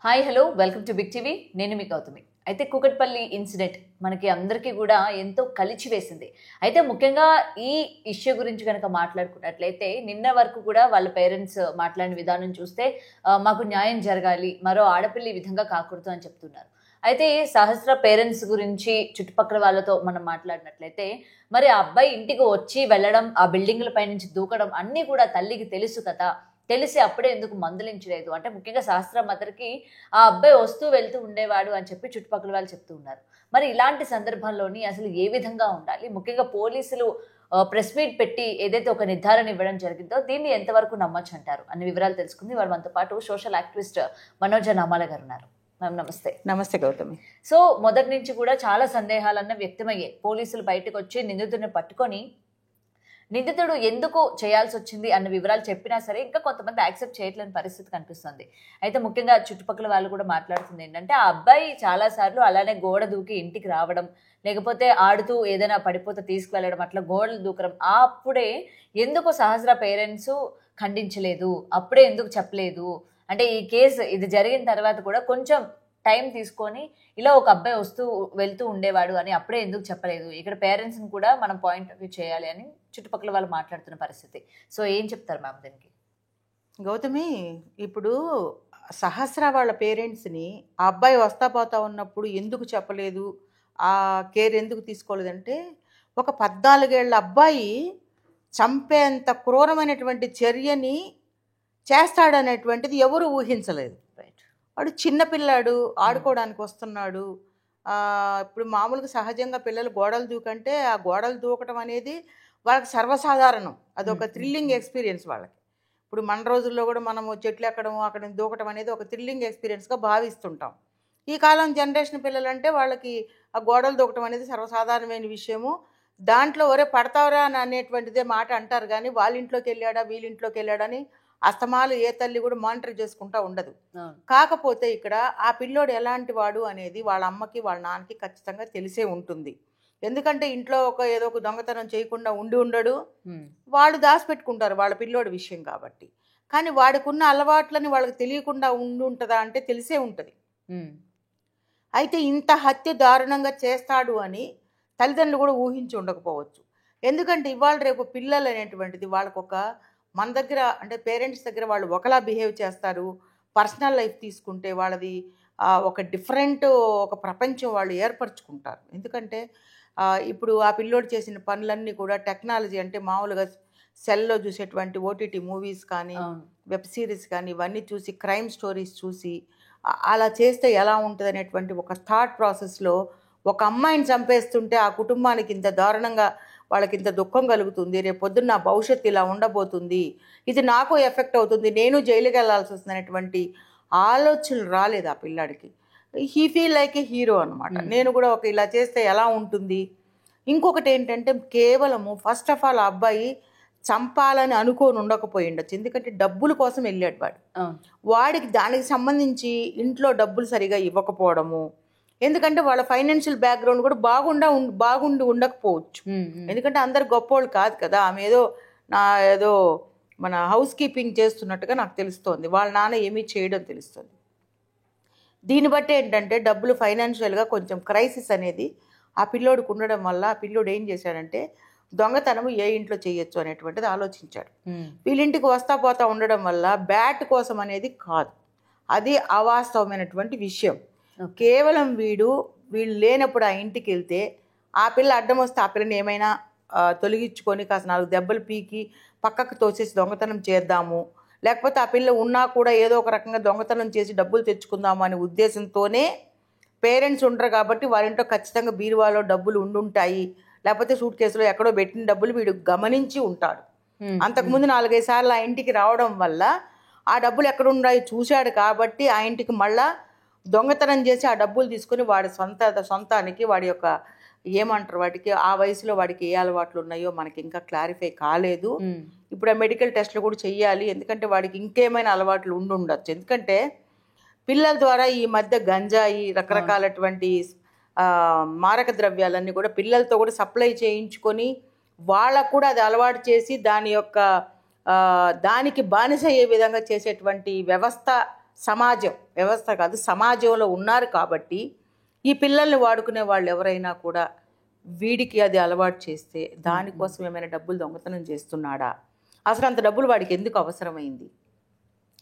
Hi hello welcome to big TV. నేను మీ గౌతమి. అయితే కూకట్పల్లి ఇన్సిడెంట్ మనకి అందరికీ కూడా ఎంతో కలిచివేసింది. అయితే ముఖ్యంగా ఈ ఇష్యూ గురించి కనుక మాట్లాడుకున్నట్లయితే నిన్న వరకు కూడా వాళ్ళ పేరెంట్స్ మాట్లాడిన విధానం చూస్తే మాకు న్యాయం జరగాలి, మరో ఆడపిల్ల ఈ విధంగా కాకూడదు అని చెప్తున్నారు. అయితే సహస్ర పేరెంట్స్ గురించి చుట్టుపక్కల వాళ్ళతో మనం మాట్లాడినట్లయితే మరి ఆ అబ్బాయి ఇంటికి వచ్చి వెళ్ళడం, ఆ బిల్డింగ్ల పై నుంచి దూకడం అన్నీ కూడా తల్లికి తెలుసు కదా, తెలిసి అప్పుడే ఎందుకు మందలించలేదు అంటే ముఖ్యంగా శాస్త్ర మదర్కి ఆ అబ్బాయి వస్తూ వెళ్తూ ఉండేవాడు అని చెప్పి చుట్టుపక్కల వాళ్ళు చెప్తూ ఉన్నారు. మరి ఇలాంటి సందర్భాల్లోని అసలు ఏ విధంగా ఉండాలి, ముఖ్యంగా పోలీసులు ప్రెస్ మీట్ పెట్టి ఏదైతే ఒక నిర్ధారణ ఇవ్వడం జరిగిందో దీన్ని ఎంతవరకు నమ్మొచ్చు అంటారు అన్ని వివరాలు తెలుసుకుంది. వాళ్ళు మనతో పాటు సోషల్ యాక్టివిస్ట్ మనోజ నామాల గారు ఉన్నారు. మ్యామ్ నమస్తే. నమస్తే గౌతమి. సో మొదటి నుంచి కూడా చాలా సందేహాలన్న వ్యక్తమయ్యాయి. పోలీసులు బయటకు వచ్చి నిందితుడిని పట్టుకొని నిందితుడు ఎందుకు చేయాల్సి వచ్చింది అన్న వివరాలు చెప్పినా సరే ఇంకా కొంతమంది యాక్సెప్ట్ చేయట్లేని పరిస్థితి కనిపిస్తుంది. అయితే ముఖ్యంగా చుట్టుపక్కల వాళ్ళు కూడా మాట్లాడుతుంది ఏంటంటే ఆ అబ్బాయి చాలాసార్లు అలానే గోడ దూకి ఇంటికి రావడం, లేకపోతే ఆడుతూ ఏదైనా పడిపోతే తీసుకువెళ్ళడం, అట్లా గోడలు దూకడం. అప్పుడే ఎందుకు సహస్ర పేరెంట్స్ ఖండించలేదు, అప్పుడే ఎందుకు చెప్పలేదు అంటే ఈ కేసు ఇది జరిగిన తర్వాత కూడా కొంచెం టైం తీసుకొని ఇలా ఒక అబ్బాయి వస్తూ వెళ్తూ ఉండేవాడు అని అప్పుడే ఎందుకు చెప్పలేదు, ఇక్కడ పేరెంట్స్ని కూడా మనం పాయింట్ ఆఫ్ వ్యూ చేయాలి అని చుట్టుపక్కల వాళ్ళు మాట్లాడుతున్న పరిస్థితి. సో ఏం చెప్తారు మ్యామ్ దీనికి? గౌతమి, ఇప్పుడు సహస్ర వాళ్ళ పేరెంట్స్ని ఆ అబ్బాయి వస్తా పోతా ఉన్నప్పుడు ఎందుకు చెప్పలేదు, ఆ కేర్ ఎందుకు తీసుకోలేదంటే ఒక 14 ఏళ్ల అబ్బాయి చంపేంత క్రూరమైనటువంటి చర్యని చేస్తాడనేటువంటిది ఎవరు ఊహించలేదు. వాడు చిన్నపిల్లాడు, ఆడుకోవడానికి వస్తున్నాడు. ఇప్పుడు మామూలుగా సహజంగా పిల్లలు గోడలు దూకంటే ఆ గోడలు దూకటం అనేది వాళ్ళకి సర్వసాధారణం. అదొక థ్రిల్లింగ్ ఎక్స్పీరియన్స్ వాళ్ళకి. ఇప్పుడు మన రోజుల్లో కూడా మనము చెట్లు ఎక్కడం అక్కడ దూకటం అనేది ఒక థ్రిల్లింగ్ ఎక్స్పీరియన్స్గా భావిస్తుంటాం. ఈ కాలం జనరేషన్ పిల్లలంటే వాళ్ళకి ఆ గోడలు దూకటం అనేది సర్వసాధారణమైన విషయము. దాంట్లో ఒరే పడతావరా అని అనేటువంటిదే మాట అంటారు, కానీ వాళ్ళ ఇంట్లోకి వెళ్ళాడా వీళ్ళింట్లోకి వెళ్ళాడని అస్తమాలు ఏ తల్లి కూడా మానిటర్ చేసుకుంటూ ఉండదు. కాకపోతే ఇక్కడ ఆ పిల్లోడు ఎలాంటి వాడు అనేది వాళ్ళ అమ్మకి వాళ్ళ నాన్నకి ఖచ్చితంగా తెలిసే ఉంటుంది. ఎందుకంటే ఇంట్లో ఏదో ఒక దొంగతనం చేయకుండా ఉండడు, వాళ్ళు దాచిపెట్టుకుంటారు వాళ్ళ పిల్లోడి విషయం కాబట్టి. కానీ వాడికున్న అలవాట్లని వాళ్ళకి తెలియకుండా ఉంటుందా అంటే తెలిసే ఉంటుంది. అయితే ఇంత హత్య దారుణంగా చేస్తాడు అని తల్లిదండ్రులు కూడా ఊహించి ఉండకపోవచ్చు. ఎందుకంటే ఇవాళ రేపు పిల్లలు అనేటువంటిది వాళ్ళకొక మన దగ్గర అంటే పేరెంట్స్ దగ్గర వాళ్ళు ఒకలా బిహేవ్ చేస్తారు. పర్సనల్ లైఫ్ తీసుకుంటే వాళ్ళది ఒక డిఫరెంట్ ఒక ప్రపంచం వాళ్ళు ఏర్పరచుకుంటారు. ఎందుకంటే ఇప్పుడు ఆ పిల్లోడు చేసిన పనులన్నీ కూడా టెక్నాలజీ అంటే మామూలుగా సెల్లో చూసేటువంటి ఓటీటీ మూవీస్ కానీ వెబ్ సిరీస్ కానీ ఇవన్నీ చూసి క్రైమ్ స్టోరీస్ చూసి అలా చేస్తే ఎలా ఉంటుంది అనేటువంటి ఒక థాట్ ప్రాసెస్లో ఒక అమ్మాయిని చంపేస్తుంటే ఆ కుటుంబానికి ఇంత దారుణంగా వాళ్ళకి ఇంత దుఃఖం కలుగుతుంది, రేపు పొద్దున్న నా భవిష్యత్తు ఇలా ఉండబోతుంది, ఇది నాకు ఎఫెక్ట్ అవుతుంది, నేను జైలుకి వెళ్ళాల్సి వస్తుంది అనేటువంటి ఆలోచనలు రాలేదు ఆ పిల్లాడికి. He feel like A hero అనమాట. నేను కూడా ఒక ఇలా చేస్తే ఎలా ఉంటుంది. ఇంకొకటి ఏంటంటే కేవలము ఫస్ట్ ఆఫ్ ఆల్ ఆ అబ్బాయి చంపాలని అనుకోని ఉండకపోయి ఉండొచ్చు. ఎందుకంటే డబ్బుల కోసం వెళ్ళాడు వాడికి దానికి సంబంధించి ఇంట్లో డబ్బులు సరిగా ఇవ్వకపోవడము, ఎందుకంటే వాళ్ళ ఫైనాన్షియల్ బ్యాక్గ్రౌండ్ కూడా బాగుండి ఉండకపోవచ్చు. ఎందుకంటే అందరు గొప్పోళ్ళు కాదు కదా. ఆమె ఏదో మన హౌస్ కీపింగ్ చేస్తున్నట్టుగా నాకు తెలుస్తోంది. వాళ్ళ నాన్న ఏమీ చేయడం తెలుస్తుంది. దీన్ని బట్టి ఏంటంటే డబ్బులు ఫైనాన్షియల్గా కొంచెం క్రైసిస్ అనేది ఆ పిల్లోడికి ఉండడం వల్ల ఆ పిల్లోడు ఏం చేశాడంటే దొంగతనము ఏ ఇంట్లో చేయొచ్చు అనేటువంటిది ఆలోచించాడు. వీళ్ళింటికి వస్తా పోతా ఉండడం వల్ల బ్యాట్ కోసం అనేది కాదు, అది అవాస్తవమైనటువంటి విషయం. కేవలం వీళ్ళు లేనప్పుడు ఆ ఇంటికి వెళ్తే ఆ పిల్ల అడ్డం వస్తే ఆ పిల్లని ఏమైనా తొలగించుకొని కాస్త 4 దెబ్బలు పీకి పక్కకు తోసేసి దొంగతనం చేద్దాము, లేకపోతే ఆ పిల్ల ఉన్నా కూడా ఏదో ఒక రకంగా దొంగతనం చేసి డబ్బులు తెచ్చుకుందాము అనే ఉద్దేశంతోనే పేరెంట్స్ ఉండరు కాబట్టి వారింట్లో ఖచ్చితంగా బీరువాలో డబ్బులు ఉండుంటాయి, లేకపోతే సూట్ కేసులో ఎక్కడో పెట్టిన డబ్బులు వీడు గమనించి ఉంటాడు. అంతకుముందు 4-5 సార్లు ఆ ఇంటికి రావడం వల్ల ఆ డబ్బులు ఎక్కడున్నాయో చూశాడు కాబట్టి ఆ ఇంటికి మళ్ళా దొంగతనం చేసి ఆ డబ్బులు తీసుకుని వాడి సొంతానికి వాడి యొక్క ఏమంటారు వాటికి ఆ వయసులో వాడికి ఏ అలవాట్లు ఉన్నాయో మనకి ఇంకా క్లారిఫై కాలేదు. ఇప్పుడు ఆ మెడికల్ టెస్ట్లు కూడా చెయ్యాలి, ఎందుకంటే వాడికి ఇంకేమైనా అలవాట్లు ఉండొచ్చు. ఎందుకంటే పిల్లల ద్వారా ఈ మధ్య గంజాయి రకరకాలటువంటి మారక ద్రవ్యాలన్నీ కూడా పిల్లలతో కూడా సప్లై చేయించుకొని వాళ్ళకు కూడా అది అలవాటు చేసి దానికి బానిస అయ్యే విధంగా చేసేటువంటి వ్యవస్థ సమాజం, వ్యవస్థ కాదు సమాజంలో ఉన్నారు కాబట్టి ఈ పిల్లల్ని వాడుకునే వాళ్ళు ఎవరైనా కూడా వీడికి అది అలవాటు చేస్తే దానికోసం ఏమైనా డబ్బులు దొంగతనం చేస్తున్నాడా, అసలు అంత డబ్బులు వాడికి ఎందుకు అవసరమైంది,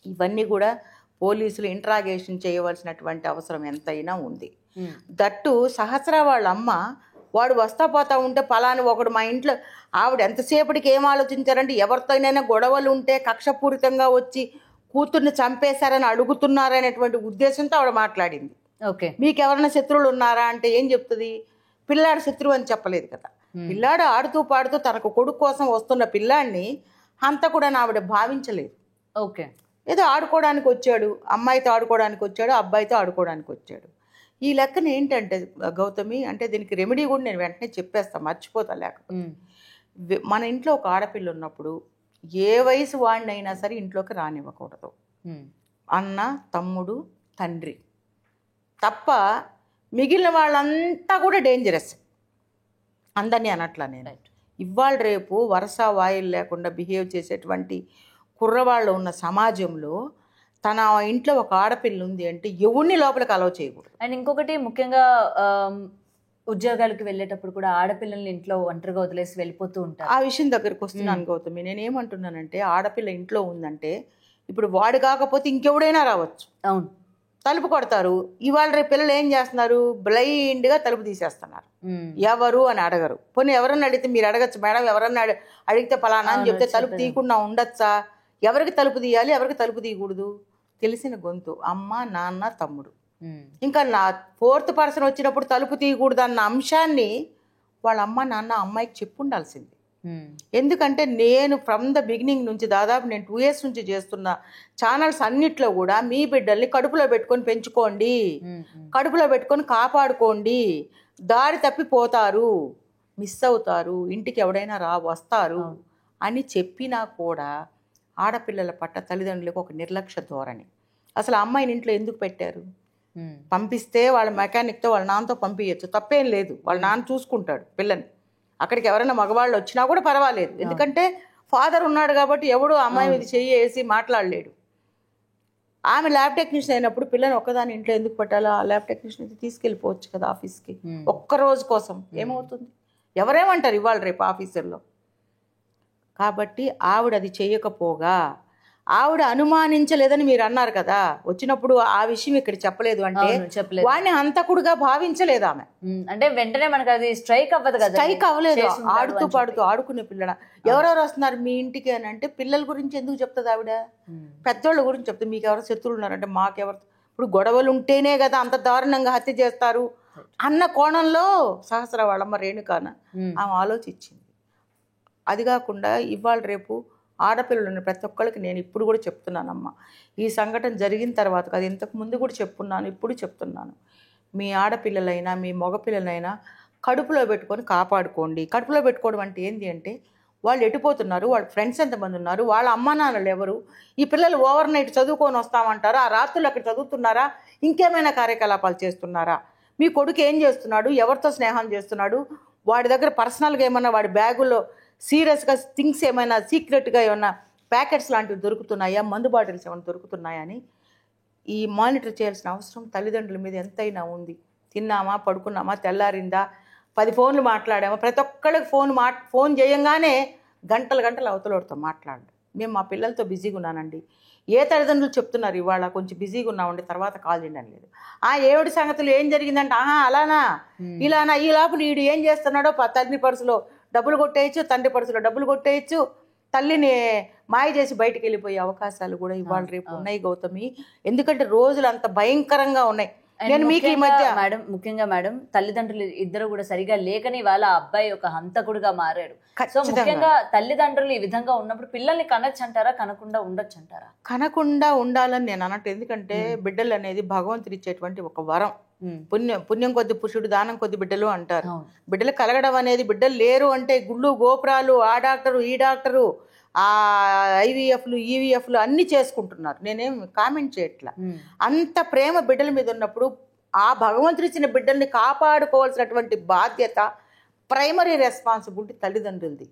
ఇవన్నీ కూడా పోలీసులు ఇంట్రాగేషన్ చేయవలసినటువంటి అవసరం ఎంతైనా ఉంది. దట్టు సహస్ర వాళ్ళ అమ్మ వాడు వస్తా పోతా ఉంటే పలాని ఒకడు మా ఇంట్లో ఆవిడ ఎంతసేపటికి ఏం ఆలోచించారంటే ఎవరితోనైనా గొడవలు ఉంటే కక్షపూరితంగా వచ్చి కూతుర్ని చంపేశారని అడుగుతున్నారనేటువంటి ఉద్దేశంతో ఆవిడ మాట్లాడింది. ఓకే, మీకు ఎవరైనా శత్రువులు ఉన్నారా అంటే ఏం చెప్తుంది? పిల్లాడు శత్రువు అని చెప్పలేదు కదా. పిల్లాడు ఆడుతూ పాడుతూ తనకు కొడుకు కోసం వస్తున్న పిల్లాడిని హంతకుడని ఆవిడ భావించలేదు. ఓకే, ఏదో ఆడుకోవడానికి వచ్చాడు, అమ్మాయితో ఆడుకోవడానికి వచ్చాడు, అబ్బాయితో ఆడుకోవడానికి వచ్చాడు. ఈ లెక్కన ఏంటంటే గౌతమి, అంటే దీనికి రెమెడీ కూడా నేను వెంటనే చెప్పేస్తాను, మర్చిపోతా. లేకపోతే మన ఇంట్లో ఒక ఆడపిల్ల ఉన్నప్పుడు ఏ వయసు వాడినైనా సరే ఇంట్లోకి రానివ్వకూడదు. అన్న, తమ్ముడు, తండ్రి తప్ప మిగిలిన వాళ్ళంతా కూడా డేంజరస్. అందరినీ అనట్లా నేను. ఇవాళ రేపు వరుస వాయిల్ లేకుండా బిహేవ్ చేసేటువంటి కుర్రవాళ్ళు ఉన్న సమాజంలో తన ఇంట్లో ఒక ఆడపిల్ల ఉంది అంటే ఎవరిని లోపలికి అలౌ చేయకూడదు. అండ్ ఇంకొకటి ముఖ్యంగా ఉద్యోగాలకు వెళ్ళేటప్పుడు కూడా ఆడపిల్లల్ని ఇంట్లో ఒంటరిగా వదిలేసి వెళ్ళిపోతూ ఉంటారు. ఆ విషయం దగ్గరికి వస్తున్నాను గౌతమి. నేనేమంటున్నానంటే ఆడపిల్ల ఇంట్లో ఉందంటే ఇప్పుడు వాడు కాకపోతే ఇంకెవడైనా రావచ్చు. అవును, తలుపు కొడతారు. ఇవాళ రేపు పిల్లలు ఏం చేస్తున్నారు? బ్లైండ్గా తలుపు తీసేస్తున్నారు. ఎవరు అని అడగరు. పోనీ ఎవరన్నా అడిగితే మీరు అడగచ్చు మేడం, ఎవరన్నా అడిగితే పలానా అని చెప్తే తలుపు తీయకుండా ఉండొచ్చా? ఎవరికి తలుపు తీయాలి, ఎవరికి తలుపు తీయకూడదు తెలిసిన గొంతు అమ్మ, నాన్న, తమ్ముడు. ఇంకా నా ఫోర్త్ పర్సన్ వచ్చినప్పుడు తలుపు తీయకూడదు అన్న అంశాన్ని వాళ్ళ అమ్మ నాన్న అమ్మాయికి చెప్పు ఉండాల్సింది. ఎందుకంటే నేను ఫ్రమ్ ద బిగినింగ్ నుంచి దాదాపు నేను 2 years నుంచి చేస్తున్న ఛానల్స్ అన్నిట్లో కూడా మీ బిడ్డల్ని కడుపులో పెట్టుకొని పెంచుకోండి, కడుపులో పెట్టుకొని కాపాడుకోండి, దారి తప్పిపోతారు, మిస్ అవుతారు, ఇంటికి ఎవడైనా వస్తారు అని చెప్పినా కూడా ఆడపిల్లల పట్ల తల్లిదండ్రులకు ఒక నిర్లక్ష్య ధోరణి. అసలు అమ్మాయిని ఇంట్లో ఎందుకు పెట్టారు? పంపిస్తే వాళ్ళ మెకానిక్తో వాళ్ళ నాన్నతో పంపించచ్చు, తప్పేం లేదు, వాళ్ళ నాన్న చూసుకుంటాడు పిల్లని. అక్కడికి ఎవరైనా మగవాళ్ళు వచ్చినా కూడా పర్వాలేదు, ఎందుకంటే ఫాదర్ ఉన్నాడు కాబట్టి ఎవడు అమ్మాయి మీద చెయ్యి వేసి మాట్లాడలేడు. ఆమె ల్యాబ్ టెక్నీషియన్ అయినప్పుడు పిల్లని ఒక్కదాని ఇంట్లో ఎందుకు పెట్టాలో? ఆ ల్యాబ్ టెక్నీషియన్ తీసుకెళ్ళిపోవచ్చు కదా ఆఫీస్కి, ఒక్క రోజు కోసం. ఏమవుతుంది? ఎవరేమంటారు ఇవాళ రేపు ఆఫీసర్లో? కాబట్టి ఆవిడ అది చేయకపోగా ఆవిడ అనుమానించలేదని మీరు అన్నారు కదా, వచ్చినప్పుడు ఆ విషయం ఇక్కడ చెప్పలేదు అంటే వాడిని హంతకుడుగా భావించలేదు ఆమె. అంటే వెంటనే మనకు అది స్ట్రైక్ అవ్వదు కదా. స్ట్రైక్ అవ్వలేదు. ఆడుతూ పాడుతూ ఆడుకునే పిల్లల ఎవరెవరు వస్తున్నారు మీ ఇంటికి అని అంటే పిల్లల గురించి ఎందుకు చెప్తుంది ఆవిడ? పెద్దోళ్ళ గురించి చెప్తుంది. మీకు ఎవరు శత్రువులు ఉన్నారంటే మాకెవరు? ఇప్పుడు గొడవలు ఉంటేనే కదా అంత దారుణంగా హత్య చేస్తారు అన్న కోణంలో సహస్ర వాళ్ళమ్మ రేణుకాన ఆమె ఆలోచించింది. అది కాకుండా ఇవాళ రేపు ఆడపిల్లలు ప్రతి ఒక్కరికి నేను ఇప్పుడు కూడా చెప్తున్నానమ్మా, ఈ సంఘటన జరిగిన తర్వాత కదా, ఇంతకు ముందు కూడా చెప్పున్నాను, ఇప్పుడు చెప్తున్నాను, మీ ఆడపిల్లలైనా మీ మగపిల్లలైనా కడుపులో పెట్టుకొని కాపాడుకోండి. కడుపులో పెట్టుకోవడం అంటే ఏంటి అంటే వాళ్ళు ఎటుపోతున్నారు, వాళ్ళ ఫ్రెండ్స్ ఎంతమంది ఉన్నారు, వాళ్ళ అమ్మా నాన్నలు ఎవరు, ఈ పిల్లలు ఓవర్ నైట్ చదువుకొని వస్తామంటారా, ఆ రాత్రులు అక్కడ చదువుతున్నారా, ఇంకేమైనా కార్యకలాపాలు చేస్తున్నారా, మీ కొడుకు ఏం చేస్తున్నాడు, ఎవరితో స్నేహం చేస్తున్నాడు, వాడి దగ్గర పర్సనల్గా ఏమన్నా వాడి బ్యాగుల్లో సీరియస్గా థింగ్స్ ఏమైనా సీక్రెట్గా ఏమైనా ప్యాకెట్స్ లాంటివి దొరుకుతున్నాయా, మందు బాటిల్స్ ఏమైనా దొరుకుతున్నాయా అని ఈ మానిటర్ చేయాల్సిన అవసరం తల్లిదండ్రుల మీద ఎంతైనా ఉంది. తిన్నామా, పడుకున్నామా, తెల్లారిందా, 10 ఫోన్లు మాట్లాడామా, ప్రతి ఒక్కళ్ళకి ఫోన్ చేయంగానే గంటలు గంటలు అవతలతో మాట్లాడు. మేము మా పిల్లలతో బిజీగా ఉన్నానండి. ఏ తల్లిదండ్రులు చెప్తున్నారు ఇవాళ కొంచెం బిజీగా ఉన్నామండి తర్వాత కాల్ చేయడం లేదు. ఏడు సంగతులు ఏం జరిగిందంటే అలానా ఇలానా, ఈ లోపల వీడు ఏం చేస్తున్నాడో తల్లి పర్సులో డబ్బులు కొట్టేయచ్చు, తండ్రి పర్సులో డబ్బులు కొట్టేయచ్చు, తల్లిని మాయ చేసి బయటికి వెళ్ళిపోయే అవకాశాలు కూడా ఇవాళ రేపు ఉన్నాయి గౌతమి. ఎందుకంటే రోజులు అంత భయంకరంగా ఉన్నాయి. నేను మీకు ఈ మధ్య ముఖ్యంగా మేడం తల్లిదండ్రులు ఇద్దరు కూడా సరిగా లేకని వాళ్ళ అబ్బాయి ఒక హంతకుడుగా మారాడు. సో ముఖ్యంగా తల్లిదండ్రులు ఈ విధంగా ఉన్నప్పుడు పిల్లల్ని కనొచ్చు అంటారా, కనకుండా ఉండొచ్చు అంటారా? కనకుండా ఉండాలని నేను అన్నట్టు. ఎందుకంటే బిడ్డలు అనేది భగవంతుడు ఇచ్చేటువంటి ఒక వరం. పుణ్యం కొద్ది పురుషుడు, దానం కొద్ది బిడ్డలు అంటారు. బిడ్డలు కలగడం అనేది, బిడ్డలు లేరు అంటే గుళ్ళు గోపురాలు, ఆ డాక్టరు ఈ డాక్టరు, ఆ IVFలు EVFలు అన్నీ చేసుకుంటున్నారు. నేనేం కామెంట్ చేయట్లా. అంత ప్రేమ బిడ్డల మీద ఉన్నప్పుడు ఆ భగవంతుడు ఇచ్చిన బిడ్డల్ని కాపాడుకోవాల్సినటువంటి బాధ్యత, ప్రైమరీ రెస్పాన్సిబిలిటీ తల్లిదండ్రులది.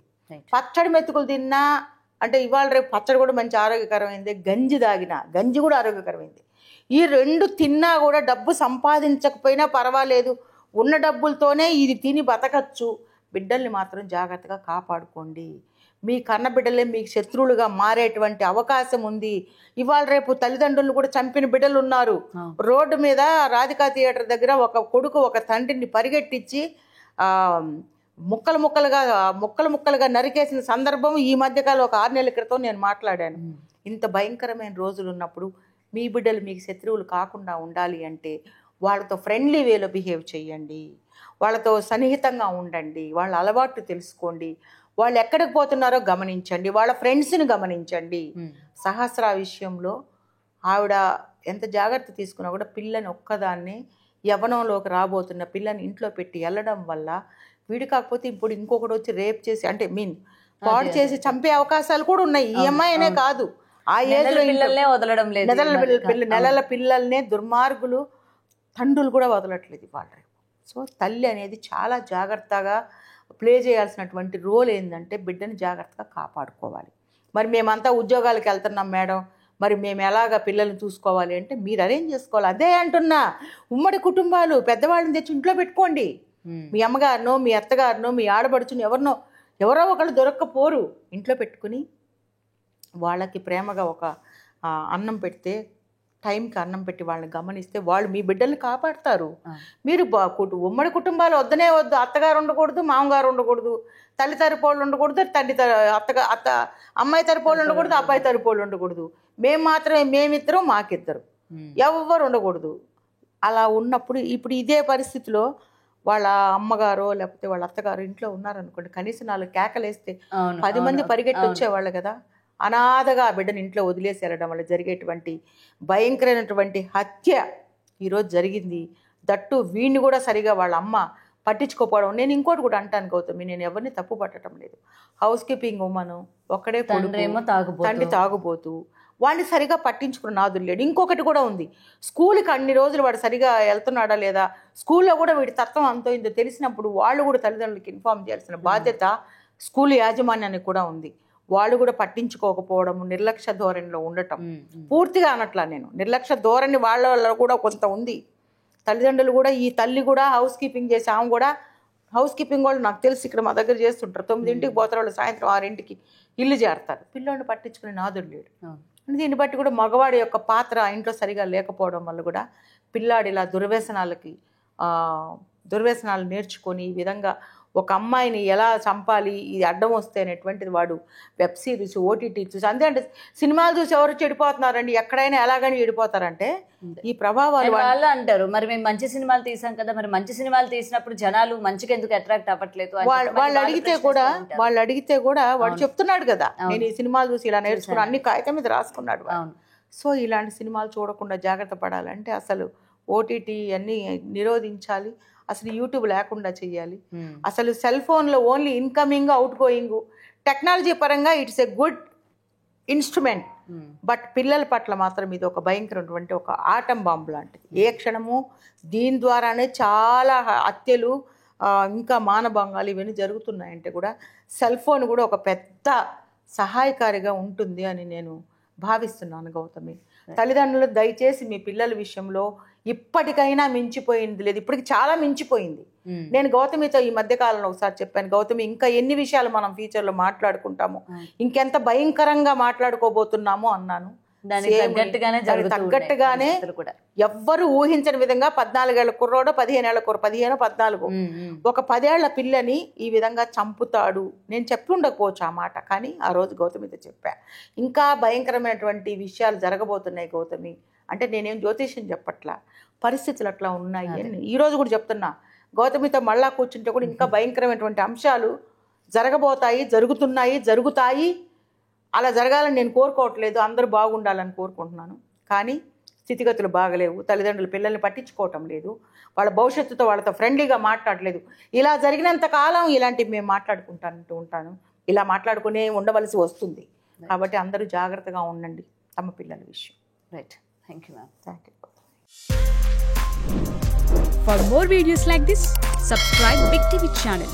పచ్చడి మెతుకులు తిన్నా అంటే ఇవాళ రేపు పచ్చడి కూడా మంచి ఆరోగ్యకరమైంది, గంజి తాగినా గంజి కూడా ఆరోగ్యకరమైంది. ఈ 2 తిన్నా కూడా డబ్బు సంపాదించకపోయినా పర్వాలేదు, ఉన్న డబ్బులతోనే ఇది తిని బతకచ్చు. బిడ్డల్ని మాత్రం జాగ్రత్తగా కాపాడుకోండి. మీ కన్న బిడ్డలే మీకు శత్రువులుగా మారేటువంటి అవకాశం ఉంది. ఇవాళ రేపు తల్లిదండ్రులను కూడా చంపిన బిడ్డలు ఉన్నారు. రోడ్డు మీద రాధికా థియేటర్ దగ్గర ఒక కొడుకు ఒక తండ్రిని పరిగెట్టించి ముక్కలుగా నరికేసిన సందర్భం ఈ మధ్యకాలం ఒక 6 నెలల క్రితం నేను మాట్లాడాను. ఇంత భయంకరమైన రోజులు ఉన్నప్పుడు మీ బిడ్డలు మీకు శత్రువులు కాకుండా ఉండాలి అంటే వాళ్ళతో ఫ్రెండ్లీ వేలో బిహేవ్ చేయండి, వాళ్ళతో సన్నిహితంగా ఉండండి, వాళ్ళ అలవాట్లు తెలుసుకోండి, వాళ్ళు ఎక్కడికి పోతున్నారో గమనించండి, వాళ్ళ ఫ్రెండ్స్ని గమనించండి. సహస్ర విషయంలో ఆవిడ ఎంత జాగ్రత్త తీసుకున్నా కూడా పిల్లని ఒక్కదాన్ని యవ్వనంలోకి రాబోతున్న పిల్లని ఇంట్లో పెట్టి వెళ్ళడం వల్ల వీడు కాకపోతే ఇప్పుడు ఇంకొకటి వచ్చి రేప్ చేసి అంటే పాడు చేసి చంపే అవకాశాలు కూడా ఉన్నాయి. ఈ అమ్మాయినే కాదు, ఆ ఏజ్లో వదలడం లేదు, నెలల పిల్లల్నే దుర్మార్గులు తండ్రులు కూడా వదలట్లేదు వాళ్ళ. సో తల్లి అనేది చాలా జాగ్రత్తగా ప్లే చేయాల్సినటువంటి రోల్ ఏంటంటే బిడ్డని జాగ్రత్తగా కాపాడుకోవాలి. మరి మేమంతా ఉద్యోగాలకు వెళ్తున్నాం మేడం, మరి మేము ఎలాగ పిల్లల్ని చూసుకోవాలి అంటే మీరు అరేంజ్ చేసుకోవాలి. అదే అంటున్నా, ఉమ్మడి కుటుంబాలు పెద్దవాళ్ళని తెచ్చి ఇంట్లో పెట్టుకోండి. మీ అమ్మగారినో మీ అత్తగారినో మీ ఆడబడుచుని ఎవరో ఒకళ్ళు దొరక్కపోరు, ఇంట్లో పెట్టుకుని వాళ్ళకి ప్రేమగా ఒక అన్నం పెడితే, టైంకి అన్నం పెట్టి వాళ్ళని గమనిస్తే వాళ్ళు మీ బిడ్డల్ని కాపాడతారు. మీరు ఉమ్మడి కుటుంబాలు వద్దనే వద్దు, అత్తగారు ఉండకూడదు, మామగారు ఉండకూడదు, తల్లి తరపోళ్ళు ఉండకూడదు, అమ్మాయి తరపోళ్ళు ఉండకూడదు, అబ్బాయి తరపోళ్ళు ఉండకూడదు, మేమిద్దరం మాకిద్దరు, ఎవ్వరు ఉండకూడదు. అలా ఉన్నప్పుడు ఇప్పుడు ఇదే పరిస్థితిలో వాళ్ళ అమ్మగారో లేకపోతే వాళ్ళ అత్తగారు ఇంట్లో ఉన్నారనుకోండి, కనీసం 4 కేకలేస్తే 10 మంది పరిగెట్టి వచ్చేవాళ్ళు కదా. అనాథగా ఆ బిడ్డను ఇంట్లో వదిలేసి వెళ్ళడం వల్ల జరిగేటువంటి భయంకరమైనటువంటి హత్య ఈరోజు జరిగింది. దట్టు వీడిని కూడా సరిగా వాళ్ళ అమ్మ పట్టించుకోపోవడం. నేను ఇంకోటి కూడా అంటాను గౌతమి, నేను ఎవరిని తప్పు పట్టడం లేదు. హౌస్ కీపింగ్ ఉమ్మను ఒక్కడే తండ్రి తాగుబోతూ వాడిని సరిగా పట్టించుకున్న నాదులు లేడు. ఇంకొకటి కూడా ఉంది, స్కూల్కి అన్ని రోజులు వాడు సరిగా వెళ్తున్నాడా లేదా, స్కూల్లో కూడా వీడి తత్వం అంతో ఇందో తెలిసినప్పుడు వాళ్ళు కూడా తల్లిదండ్రులకి ఇన్ఫార్మ్ చేయాల్సిన బాధ్యత స్కూల్ యాజమాన్యానికి కూడా ఉంది. వాళ్ళు కూడా పట్టించుకోకపోవడం, నిర్లక్ష్య ధోరణిలో ఉండటం. పూర్తిగా అనట్లా నేను, నిర్లక్ష్య ధోరణి వాళ్ళ కూడా కొంత ఉంది. తల్లిదండ్రులు కూడా, ఈ తల్లి కూడా హౌస్ కీపింగ్ చేసి ఆమె కూడా హౌస్ కీపింగ్ వాళ్ళు నాకు తెలిసి ఇక్కడ మా దగ్గర చేస్తుంటారు. 9ంటికి పోతారు వాళ్ళు, సాయంత్రం 6ంటికి ఇల్లు చేరతారు. పిల్లోడిని పట్టించుకునే నాదుడు లేడు. దీన్ని బట్టి కూడా మగవాడి యొక్క పాత్ర ఇంట్లో సరిగా లేకపోవడం వల్ల కూడా పిల్లాడు ఇలా దుర్వ్యసనాలు నేర్చుకొని ఈ విధంగా ఒక అమ్మాయిని ఎలా చంపాలి, ఇది అడ్డం వస్తే అనేటువంటిది వాడు వెబ్ సిరీస్, ఓటీటీ చూసి, అంతే అంటే సినిమాలు చూసి ఎవరు చెడిపోతున్నారండి, ఎక్కడైనా ఎలాగని చెడిపోతారంటే ఈ ప్రభావాలు. వాళ్ళు అంటారు మరి మేము మంచి సినిమాలు తీసాం కదా, మరి మంచి సినిమాలు తీసినప్పుడు జనాలు మంచిగా ఎందుకు అట్రాక్ట్ అవ్వట్లేదు. వాళ్ళు అడిగితే కూడా వాడు చెప్తున్నాడు కదా, నేను ఈ సినిమాలు చూసి ఇలా నేర్చుకున్నాను, అన్ని కాగితం మీద రాసుకున్నాడు. సో ఇలాంటి సినిమాలు చూడకుండా జాగ్రత్త పడాలంటే అసలు ఓటీటీ అన్నీ నిరోధించాలి, అసలు యూట్యూబ్ లేకుండా చేయాలి. అసలు సెల్ ఫోన్లో only incoming, outgoing, technology పరంగా it's a good instrument. But పిల్లల పట్ల మాత్రం ఇది ఒక భయంకరమైనటువంటి ఒక ఆటం బాంబు లాంటిది. ఏ క్షణము దీని ద్వారానే చాలా హత్యలు, ఇంకా మానభంగాలు ఇవన్నీ జరుగుతున్నాయంటే కూడా సెల్ ఫోన్ కూడా ఒక పెద్ద సహాయకారిగా ఉంటుంది అని నేను భావిస్తున్నాను గౌతమి. తల్లిదండ్రులు దయచేసి మీ పిల్లల విషయంలో ఇప్పటికైనా మించిపోయింది లేదు, ఇప్పటికి చాలా మించిపోయింది. నేను గౌతమితో ఈ మధ్య కాలంలో ఒకసారి చెప్పాను, గౌతమి ఇంకా ఎన్ని విషయాలు మనం ఫ్యూచర్లో మాట్లాడుకుంటాము, ఇంకెంత భయంకరంగా మాట్లాడుకోబోతున్నామో అన్నాను. తగ్గట్టుగానే ఎవ్వరు ఊహించని విధంగా 14 ఏళ్ల కుర్రోడో 15 ఏళ్ల 14 ఒక 10 ఏళ్ల పిల్లని ఈ విధంగా చంపుతాడు. నేను చెప్పుండకపోవచ్చు ఆ మాట, కానీ ఆ రోజు గౌతమితో చెప్పా. ఇంకా భయంకరమైనటువంటి విషయాలు జరగబోతున్నాయి గౌతమి అంటే నేనేం జ్యోతిష్యం చెప్పట్లా, పరిస్థితులు అట్లా ఉన్నాయి అని ఈరోజు కూడా చెప్తున్నా. గౌతమితో మళ్ళా కూర్చుంటే కూడా ఇంకా భయంకరమైనటువంటి అంశాలు జరగబోతాయి, జరుగుతాయి. అలా జరగాలని నేను కోరుకోవట్లేదు, అందరూ బాగుండాలని కోరుకుంటున్నాను. కానీ స్థితిగతులు బాగలేవు, తల్లిదండ్రులు పిల్లల్ని పట్టించుకోవటం లేదు, వాళ్ళ భవిష్యత్తుతో వాళ్ళతో ఫ్రెండ్లీగా మాట్లాడలేదు. ఇలా జరిగినంత కాలం ఇలాంటివి మేము ఉంటాను, ఇలా మాట్లాడుకునే ఉండవలసి వస్తుంది. కాబట్టి అందరూ జాగ్రత్తగా ఉండండి తమ పిల్లల విషయం. Right, thank you ma'am. Thank you. For more videos like this, subscribe Big TV channel.